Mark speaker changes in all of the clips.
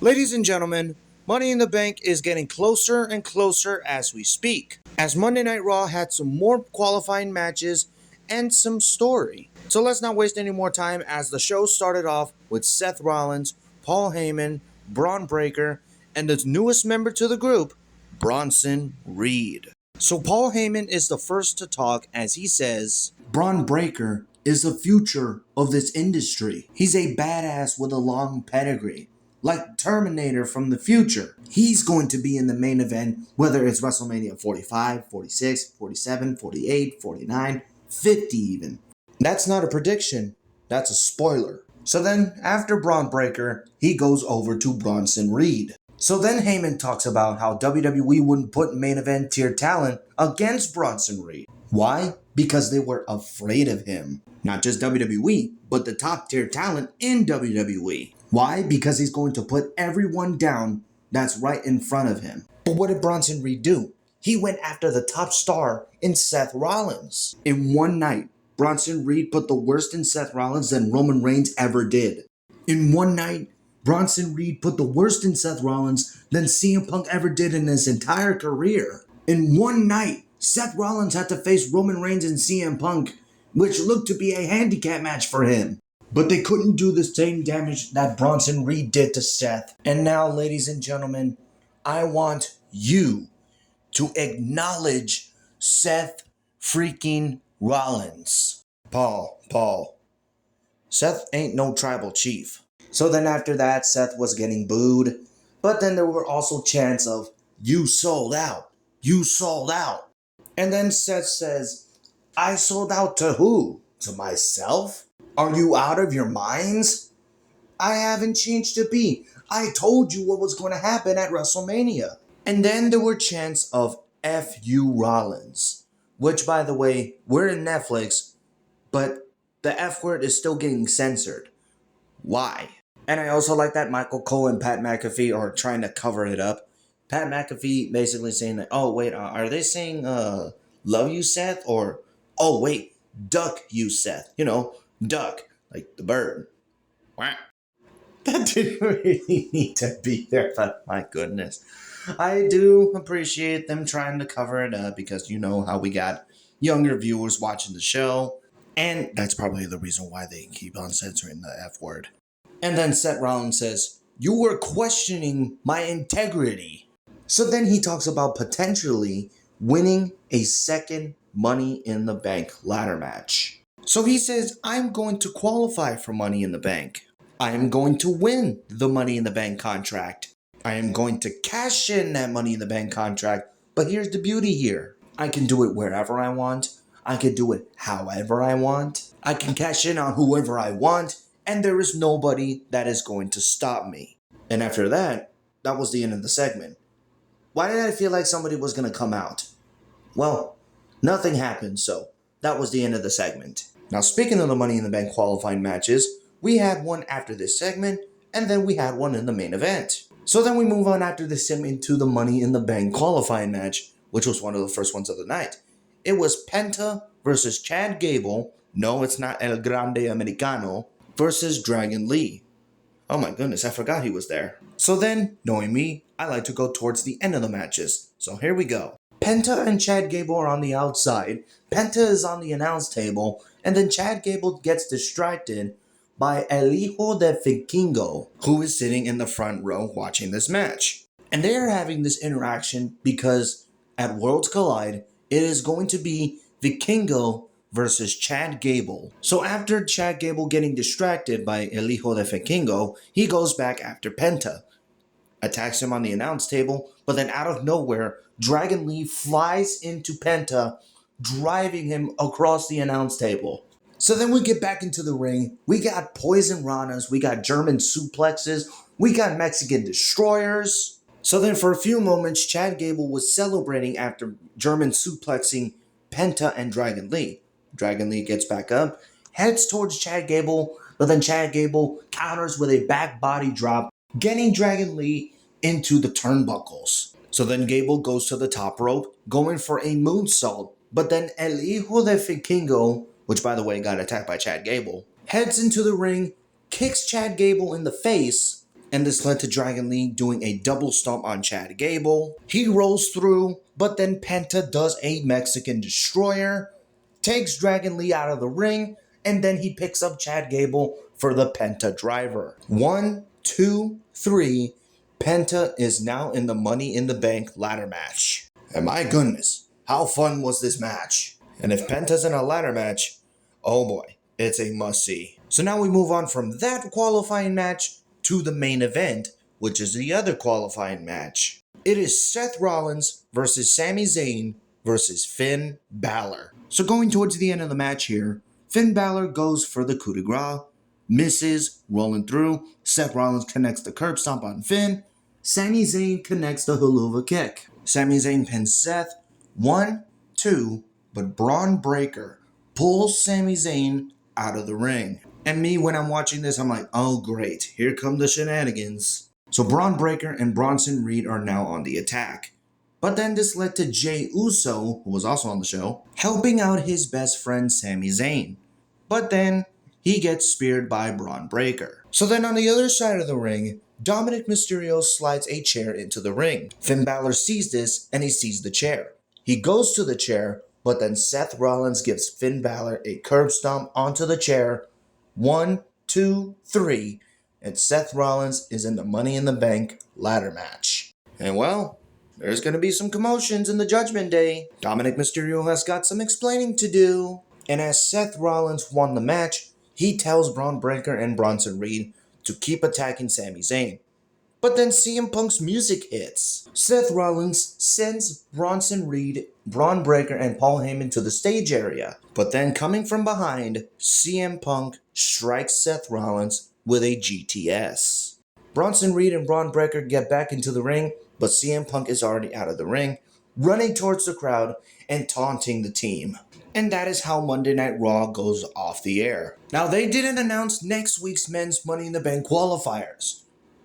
Speaker 1: Ladies and gentlemen, Money in the Bank is getting closer and closer as we speak, as Monday Night Raw had some more qualifying matches and some story. So let's not waste any more time as the show started off with Seth Rollins, Paul Heyman, Braun Breaker, and the newest member to the group, Bronson Reed. So Paul Heyman is the first to talk as he says, Braun Breaker is the future of this industry. He's a badass with a long pedigree, like Terminator from the future. He's going to be in the main event, whether it's WrestleMania 45, 46, 47, 48, 49, 50 even. That's not a prediction, that's a spoiler. So then, after Braun Breaker, he goes over to Bronson Reed. So then Heyman talks about how WWE wouldn't put main event tier talent against Bronson Reed. Why? Because they were afraid of him. Not just WWE, but the top tier talent in WWE. Why? Because he's going to put everyone down that's right in front of him. But what did Bronson Reed do? He went after the top star in Seth Rollins. In one night, Bronson Reed put the worst in Seth Rollins than Roman Reigns ever did. In one night, Bronson Reed put the worst in Seth Rollins than CM Punk ever did in his entire career. In one night, Seth Rollins had to face Roman Reigns and CM Punk, which looked to be a handicap match for him. But they couldn't do the same damage that Bronson Reed did to Seth. And now, ladies and gentlemen, I want you to acknowledge Seth freaking Rollins. Paul. Seth ain't no tribal chief. So then after that, Seth was getting booed. But then there were also chants of, you sold out. You sold out. And then Seth says, I sold out to who? To myself? Are you out of your minds? I haven't changed a beat. I told you what was going to happen at WrestleMania. And then there were chants of F you Rollins. Which, by the way, we're in Netflix, but the F word is still getting censored. Why? And I also like that Michael Cole and Pat McAfee are trying to cover it up. Pat McAfee basically saying that, oh wait, are they saying love you Seth? Or, oh wait, duck you Seth. You know, duck, like the bird. Quack. That didn't really need to be there, but my goodness. I do appreciate them trying to cover it up because you know how we got younger viewers watching the show. And that's probably the reason why they keep on censoring the F word. And then Seth Rollins says, you were questioning my integrity. So then he talks about potentially winning a second Money in the Bank ladder match. So he says, I'm going to qualify for Money in the Bank. I am going to win the Money in the Bank contract. I am going to cash in that Money in the Bank contract. But here's the beauty here. I can do it wherever I want. I can do it however I want. I can cash in on whoever I want. And there is nobody that is going to stop me. And after that, that was the end of the segment. Why did I feel like somebody was going to come out? Well, nothing happened, so that was the end of the segment. Now, speaking of the Money in the Bank qualifying matches, we had one after this segment, and then we had one in the main event. So then we move on after this segment to the Money in the Bank qualifying match, which was one of the first ones of the night. It was Penta versus Chad Gable. No, it's not El Grande Americano. Versus Dragon Lee. Oh my goodness, I forgot he was there. So then, knowing me, I like to go towards the end of the matches. So here we go. Penta and Chad Gable are on the outside. Penta is on the announce table. And then Chad Gable gets distracted by El Hijo de Vikingo, who is sitting in the front row watching this match. And they are having this interaction because at Worlds Collide, it is going to be Vikingo versus Chad Gable. So after Chad Gable getting distracted by El Hijo de Vikingo, he goes back after Penta, attacks him on the announce table, but then out of nowhere, Dragon Lee flies into Penta, driving him across the announce table. So then we get back into the ring. We got Poison Ranas, we got German suplexes, we got Mexican destroyers. So then for a few moments, Chad Gable was celebrating after German suplexing Penta and Dragon Lee. Dragon Lee gets back up, heads towards Chad Gable, but then Chad Gable counters with a back body drop, getting Dragon Lee into the turnbuckles. So then Gable goes to the top rope, going for a moonsault, but then El Hijo de Vikingo, which by the way got attacked by Chad Gable, heads into the ring, kicks Chad Gable in the face, and this led to Dragon Lee doing a double stomp on Chad Gable. He rolls through, but then Penta does a Mexican Destroyer, takes Dragon Lee out of the ring, and then he picks up Chad Gable for the Penta driver. 1, 2, 3. Penta is now in the Money in the Bank ladder match. And my goodness, how fun was this match? And if Penta's in a ladder match, oh boy, it's a must-see. So now we move on from that qualifying match to the main event, which is the other qualifying match. It is Seth Rollins versus Sami Zayn versus Finn Balor. So going towards the end of the match here, Finn Balor goes for the coup de grace, misses, rolling through. Seth Rollins connects the curb stomp on Finn. Sami Zayn connects the haluva kick. Sami Zayn pins Seth. 1, 2, but Braun Breaker pulls Sami Zayn out of the ring. And me, when I'm watching this, I'm like, oh great, here come the shenanigans. So Braun Breaker and Bronson Reed are now on the attack. But then this led to Jey Uso, who was also on the show, helping out his best friend Sami Zayn. But then he gets speared by Braun Breaker. So then on the other side of the ring, Dominic Mysterio slides a chair into the ring. Finn Balor sees this and he sees the chair. He goes to the chair, but then Seth Rollins gives Finn Balor a curb stomp onto the chair. 1, 2, 3, and Seth Rollins is in the Money in the Bank ladder match. And well, there's going to be some commotions in the Judgment Day. Dominic Mysterio has got some explaining to do. And as Seth Rollins won the match, he tells Braun Breaker and Bronson Reed to keep attacking Sami Zayn. But then CM Punk's music hits. Seth Rollins sends Bronson Reed, Braun Breaker, and Paul Heyman to the stage area. But then coming from behind, CM Punk strikes Seth Rollins with a GTS. Bronson Reed and Braun Breaker get back into the ring, but CM Punk is already out of the ring, running towards the crowd and taunting the team. And that is how Monday Night Raw goes off the air. Now, they didn't announce next week's men's Money in the Bank qualifiers.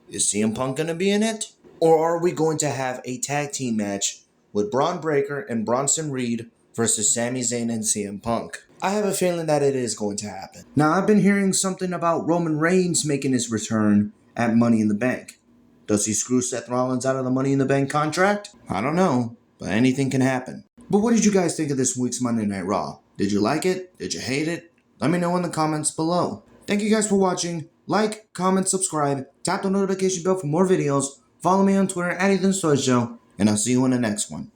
Speaker 1: Is CM Punk going to be in it? Or are we going to have a tag team match with Braun Breaker and Bronson Reed versus Sami Zayn and CM Punk? I have a feeling that it is going to happen. Now, I've been hearing something about Roman Reigns making his return at Money in the Bank. Does he screw Seth Rollins out of the Money in the Bank contract? I don't know, but anything can happen. But what did you guys think of this week's Monday Night Raw? Did you like it? Did you hate it? Let me know in the comments below. Thank you guys for watching. Like, comment, subscribe, tap the notification bell for more videos, follow me on Twitter at EthanStoyShow, and I'll see you in the next one.